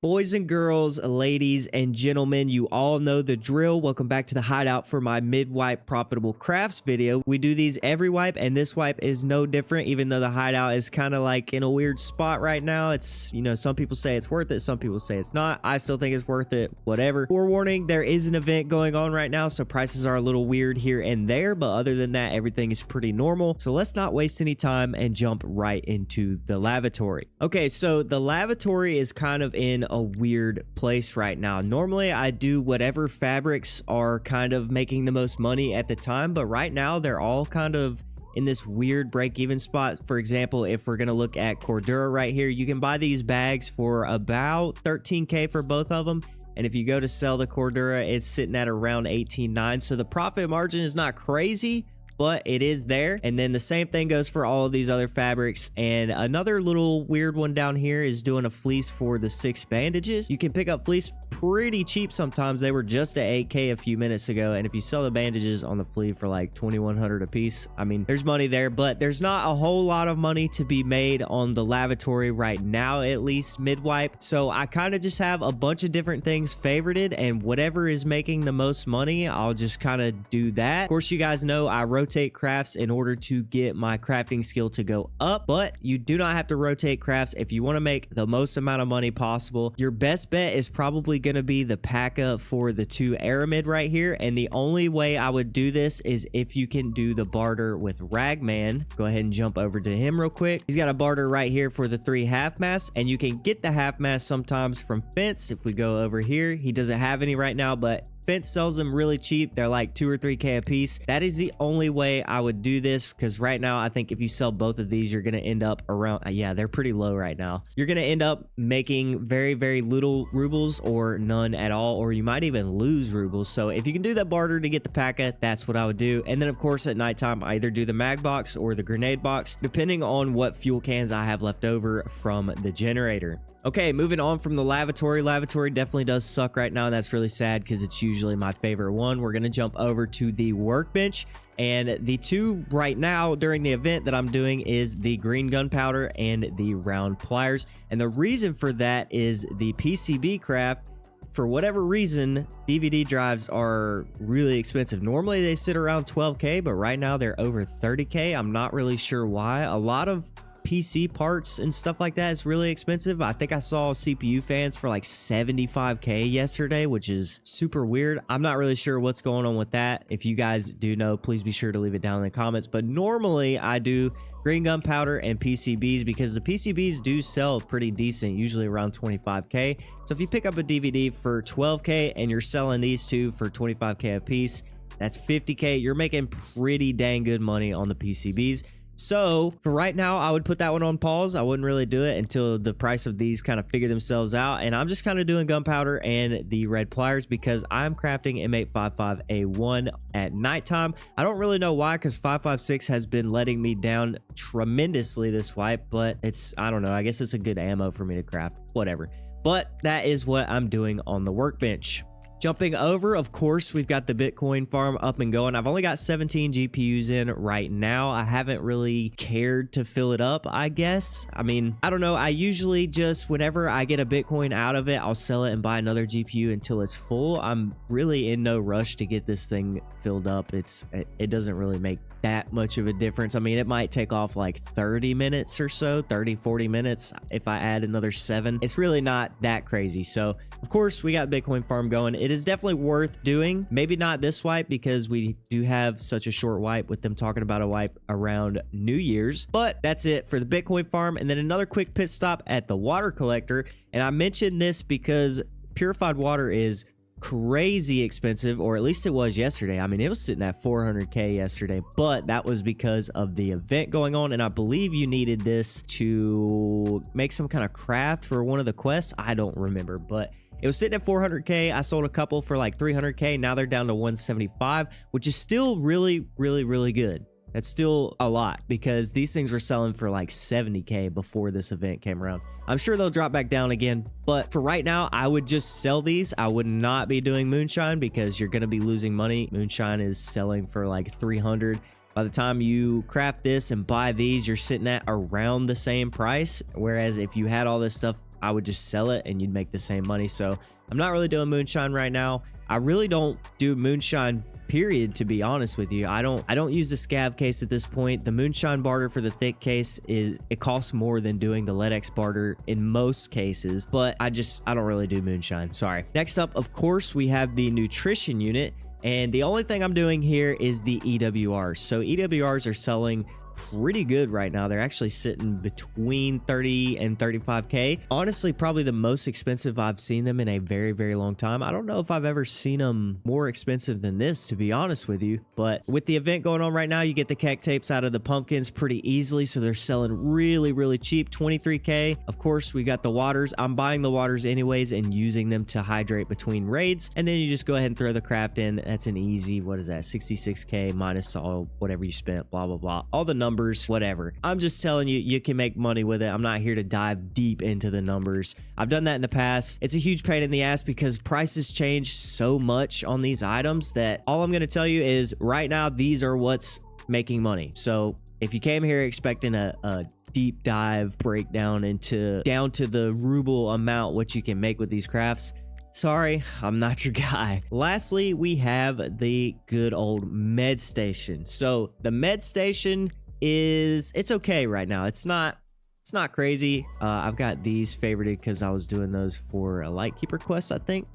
Boys and girls, ladies and gentlemen, you all know the drill. Welcome back to the Hideout for my mid-wipe profitable crafts video. We do these every wipe, and this wipe is no different, even though the Hideout is kind of like in a weird spot right now. It's, you know, some people say it's worth it, some people say it's not. I still think it's worth it, whatever. Forewarning, there is an event going on right now, so prices are a little weird here and there, but other than that, everything is pretty normal. So let's not waste any time and jump right into the lavatory. Okay, so the lavatory is kind of in a weird place right now. Normally I do whatever fabrics are kind of making the most money at the time, but right now they're all kind of in this weird break-even spot. For example, if we're gonna look at Cordura right here, you can buy these bags for about 13k for both of them, and if you go to sell the Cordura, it's sitting at around 18.9, so the profit margin is not crazy, but it is there. And then the same thing goes for all of these other fabrics. And another little weird one down here is doing a fleece for the 6 bandages. You can pick up fleece pretty cheap sometimes. They were just at 8k a few minutes ago, and if you sell the bandages on the flea for like 2100 a piece, I mean, there's money there, but there's not a whole lot of money to be made on the lavatory right now, at least mid-wipe. So I kind of just have a bunch of different things favorited, and whatever is making the most money, I'll just kind of do that. Of course, you guys know I rotate crafts in order to get my crafting skill to go up, but you do not have to rotate crafts if you want to make the most amount of money possible. Your best bet is probably going to be the P.A.K.A. for the 2 Aramid right here, and the only way I would do this is if you can do the barter with Ragman. Go ahead and jump over to him real quick. He's got a barter right here for the 3 half masks, and you can get the half mask sometimes from Fence. If we go over here, he doesn't have any right now, but Fence sells them really cheap. They're like 2 or 3k a piece. That is the only way I would do this, because right now I think if you sell both of these, you're going to end up around, yeah, they're pretty low right now. You're going to end up making very, very little rubles or none at all, or you might even lose rubles. So if you can do that barter to get the P.A.K.A., that's what I would do. And then of course at nighttime, I either do the mag box or the grenade box, depending on what fuel cans I have left over from the generator. Okay, moving on from the lavatory. Lavatory definitely does suck right now, and that's really sad because it's usually my favorite one. We're going to jump over to the workbench, and the 2 right now during the event that I'm doing is the green gunpowder and the round pliers. And the reason for that is the PCB craft. For whatever reason, DVD drives are really expensive. Normally they sit around 12k, but right now they're over 30k. I'm not really sure why. A lot of PC parts and stuff like that is really expensive. I think I saw CPU fans for like 75k yesterday, which is super weird. I'm not really sure what's going on with that. If you guys do know, please be sure to leave it down in the comments. But normally I do green gunpowder and PCBs because the PCBs do sell pretty decent, usually around 25k. So if you pick up a DVD for 12k and you're selling these 2 for 25k a piece, that's 50k. You're making pretty dang good money on the PCBs. So for right now, I would put that one on pause. I wouldn't really do it until the price of these kind of figure themselves out. And I'm just kind of doing gunpowder and the red pliers because I'm crafting M855A1 at nighttime. I don't really know why, because 556 has been letting me down tremendously this wipe, but it's, I don't know, I guess it's a good ammo for me to craft, whatever. But that is what I'm doing on the workbench. Jumping over, of course, we've got the Bitcoin farm up and going. I've only got 17 GPUs in right now. I haven't really cared to fill it up, I guess. I mean, I don't know. I usually just, whenever I get a Bitcoin out of it, I'll sell it and buy another GPU until it's full. I'm really in no rush to get this thing filled up. It doesn't really make that much of a difference. I mean, it might take off like 30 minutes or so, 30-40 minutes if I add another 7. It's really not that crazy. So of course we got Bitcoin farm going. It is definitely worth doing. Maybe not this wipe because we do have such a short wipe with them talking about a wipe around New Year's, but that's it for the Bitcoin farm. And then another quick pit stop at the water collector. And I mentioned this because purified water is crazy expensive, or at least it was yesterday. I mean, it was sitting at 400k yesterday, but that was because of the event going on, and I believe you needed this to make some kind of craft for one of the quests. I don't remember, but it was sitting at 400k. I sold a couple for like 300k. Now they're down to 175, which is still really, really, really good. That's still a lot because these things were selling for like 70k before this event came around. I'm sure they'll drop back down again, but for right now, I would just sell these. I would not be doing moonshine because you're going to be losing money. Moonshine is selling for like 300. By the time you craft this and buy these, you're sitting at around the same price. Whereas if you had all this stuff I would just sell it and you'd make the same money. So I'm not really doing moonshine right now. I really don't do moonshine, period, to be honest with you. I don't use the scav case at this point. The moonshine barter for the thick case it costs more than doing the LEDX barter in most cases, but I don't really do moonshine. Sorry. Next up, of course, we have the nutrition unit. And the only thing I'm doing here is the EWRs. So EWRs are selling pretty good right now. They're actually sitting between 30 and 35k. Honestly, probably the most expensive I've seen them in a very, very long time. I don't know if I've ever seen them more expensive than this, to be honest with you. But with the event going on right now, you get the keg tapes out of the pumpkins pretty easily. So they're selling really, really cheap, 23k. Of course, we got the waters. I'm buying the waters anyways and using them to hydrate between raids. And then you just go ahead and throw the craft in. That's an easy, what is that, 66k minus all whatever you spent, blah, blah, blah. All the numbers, whatever. I'm just telling you, you can make money with it. I'm not here to dive deep into the numbers. I've done that in the past. It's a huge pain in the ass because prices change so much on these items that all I'm going to tell you is right now, these are what's making money. So if you came here expecting a deep dive breakdown down to the ruble amount, what you can make with these crafts, sorry, I'm not your guy. Lastly, we have the good old med station. So the med station it's okay right now. It's not crazy. I've got these favorited because I was doing those for a Lightkeeper quest, I think.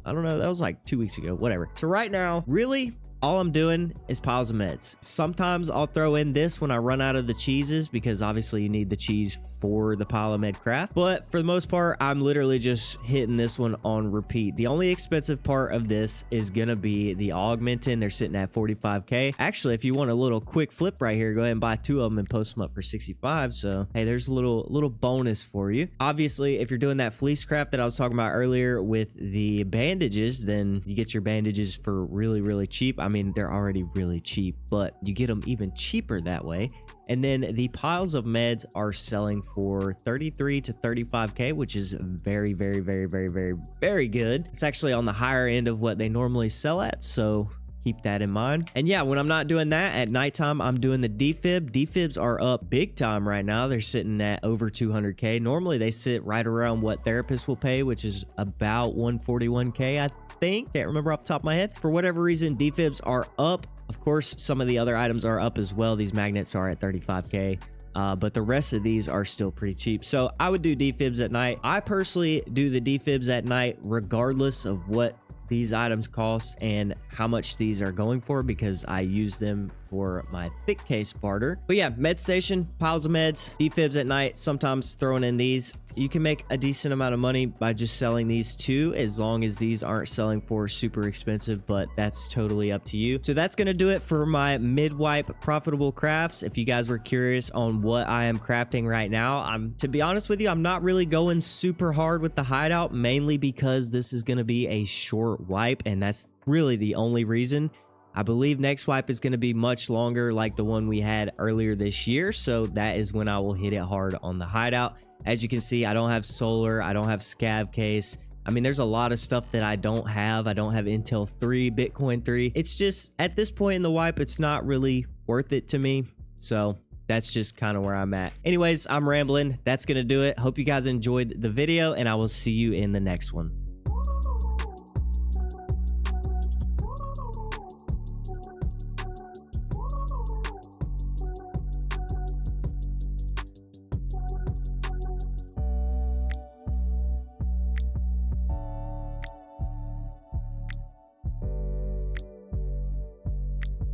I don't know, that was like 2 weeks ago, whatever. So right now, really, all I'm doing is piles of meds. Sometimes I'll throw in this when I run out of the cheeses because obviously you need the cheese for the pile of med craft. But for the most part, I'm literally just hitting this one on repeat. The only expensive part of this is gonna be the augmentin. They're sitting at 45k. Actually, if you want a little quick flip right here, go ahead and buy 2 of them and post them up for 65. So hey, there's a little bonus for you. Obviously, if you're doing that fleece craft that I was talking about earlier with the bandages, then you get your bandages for really, really cheap. I mean, they're already really cheap, but you get them even cheaper that way. And then the piles of meds are selling for 33 to 35k, which is very, very, very, very, very, very good. It's actually on the higher end of what they normally sell at, so keep that in mind. And yeah, when I'm not doing that at nighttime, I'm doing the defib. Defibs are up big time right now. They're sitting at over 200k. Normally they sit right around what therapists will pay, which is about 141k, I think. Can't remember off the top of my head. For whatever reason, defibs are up. Of course, some of the other items are up as well. These magnets are at 35k. But the rest of these are still pretty cheap. So I would do defibs at night. I personally do the defibs at night regardless of what these items cost and how much these are going for, because I use them for my thick case barter. But yeah, med station, piles of meds, defibs at night, sometimes throwing in these. You can make a decent amount of money by just selling these too, as long as these aren't selling for super expensive, but that's totally up to you. So that's going to do it for my mid-wipe profitable crafts. If you guys were curious on what I am crafting right now, to be honest with you, I'm not really going super hard with the hideout, mainly because this is going to be a short wipe, and that's really the only reason. I believe next wipe is going to be much longer, like the one we had earlier this year, so that is when I will hit it hard on the hideout. As you can see, I don't have solar, I don't have scav case. I mean, there's a lot of stuff that I don't have. I don't have Intel 3, Bitcoin 3. It's just, at this point in the wipe, it's not really worth it to me. So that's just kind of where I'm at. Anyways, I'm rambling. That's going to do it. Hope you guys enjoyed the video, and I will see you in the next one.